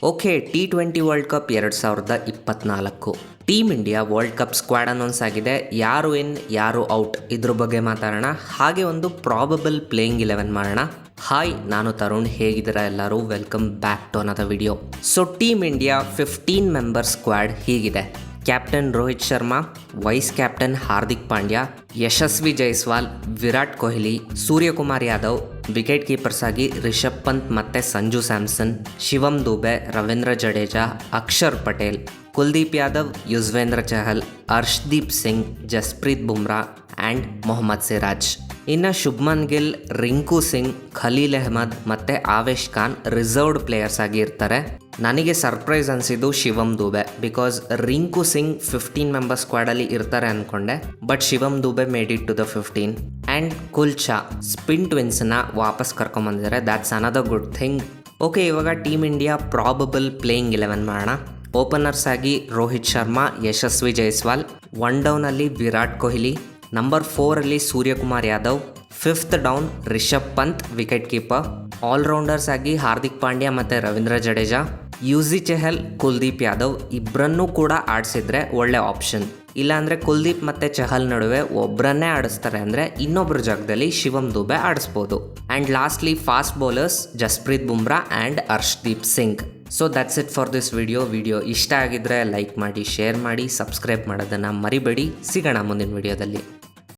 Okay, T20 world cup 2024 team India world cup squad announce ಆಗಿದೆ. ಯಾರು ಇನ್ ಯಾರು out ಇದ್ರ ಬಗ್ಗೆ ಮಾತಾಡೋಣ. ಹಾಗೆ ಒಂದು ಪ್ರಾಬಬಲ್ ಪ್ಲೇಯಿಂಗ್ 11 ಮಾಡೋಣ. ಹಾಯ್, ನಾನು ತರುಣ್. ಹೇಗಿದ್ದೀರಾ ಎಲ್ಲರೂ? Welcome back to another video. So team India 15 member squad ಹೀಗಿದೆ. Captain Rohit Sharma, vice captain Hardik Pandya, Yashasvi Jaiswal, Virat Kohli, Suryakumar Yadav, wicket keepers ಆಗಿ ರಿಷಬ್ ಪಂತ್ ಮತ್ತು ಸಂಜು ಸ್ಯಾಮ್ಸನ್, ಶಿವಮ್ ದುಬೆ, ರವೀಂದ್ರ ಜಡೇಜಾ, ಅಕ್ಷರ್ ಪಟೇಲ್, ಕುಲ್ದೀಪ್ ಯಾದವ್, ಯುಜ್ವೇಂದ್ರ ಚಹಲ್, ಹರ್ಷ್ದೀಪ್ ಸಿಂಗ್, ಜಸ್ಪ್ರೀತ್ ಬುಮ್ರಾ ಆ್ಯಂಡ್ ಮೊಹಮ್ಮದ್ ಸಿರಾಜ್. ಇನ್ನು ಶುಭ್ಮನ್ ಗಿಲ್, ರಿಂಕು ಸಿಂಗ್, ಖಲೀಲ್ ಅಹ್ಮದ್ ಮತ್ತು ಆವೇಶ್ ಖಾನ್ ರಿಸರ್ವ್ಡ್ ಪ್ಲೇಯರ್ಸ್ ಆಗಿ ಇರ್ತಾರೆ. ನನಗೆ ಸರ್ಪ್ರೈಸ್ ಅನಿಸಿದ್ದು ಶಿವಮ್ ದುಬೆ, ಬಿಕಾಸ್ ರಿಂಕು ಸಿಂಗ್ 15 ಮೆಂಬರ್ ಸ್ಕ್ವಾಡಲ್ಲಿ ಇರ್ತಾರೆ ಅಂದ್ಕೊಂಡೆ, but Shivam Dube made it to the 15. And Kulcha spin ಟ್ವಿನ್ಸ್ನ ವಾಪಸ್ ಕರ್ಕೊಂಬಂದಿದ್ದಾರೆ. That's another good thing. Okay, ಇವಾಗ ಟೀಮ್ ಇಂಡಿಯಾ ಪ್ರಾಬಬಲ್ ಪ್ಲೇಯಿಂಗ್ 11 ಮಾಡೋಣ. ಓಪನರ್ಸ್ ಆಗಿ ರೋಹಿತ್ ಶರ್ಮಾ, ಯಶಸ್ವಿ ಜೈಸ್ವಾಲ್, ಒನ್ ಡೌನಲ್ಲಿ Virat Kohli, number 4 Suryakumar Yadav, 5th down Rishabh Pant wicket keeper, ಆಲ್ರೌಂಡರ್ಸ್ ಆಗಿ ಹಾರ್ದಿಕ್ ಪಾಂಡ್ಯ ಮತ್ತು ರವೀಂದ್ರ ಜಡೇಜಾ, ಯುಜಿ ಚೆಹಲ್, ಕುಲ್ದೀಪ್ ಯಾದವ್ ಇಬ್ಬರನ್ನೂ ಕೂಡ ಆಡಿಸಿದ್ರೆ ಒಳ್ಳೆ ಆಪ್ಷನ್. ಇಲ್ಲಾಂದರೆ ಕುಲ್ದೀಪ್ ಮತ್ತು ಚಹಲ್ ನಡುವೆ ಒಬ್ಬರನ್ನೇ ಆಡಿಸ್ತಾರೆ ಅಂದರೆ ಇನ್ನೊಬ್ಬರ ಜಾಗದಲ್ಲಿ ಶಿವಮ್ ದುಬೆ ಆಡಿಸ್ಬೋದು. And lastly fast bowlers Jasprit Bumrah and Arshdeep Singh. So that's it for this video ಇಷ್ಟ ಆಗಿದ್ರೆ ಲೈಕ್ ಮಾಡಿ, ಶೇರ್ ಮಾಡಿ, ಸಬ್ಸ್ಕ್ರೈಬ್ ಮಾಡೋದನ್ನು ಮರಿಬೇಡಿ. ಸಿಗೋಣ ಮುಂದಿನ ವಿಡಿಯೋದಲ್ಲಿ.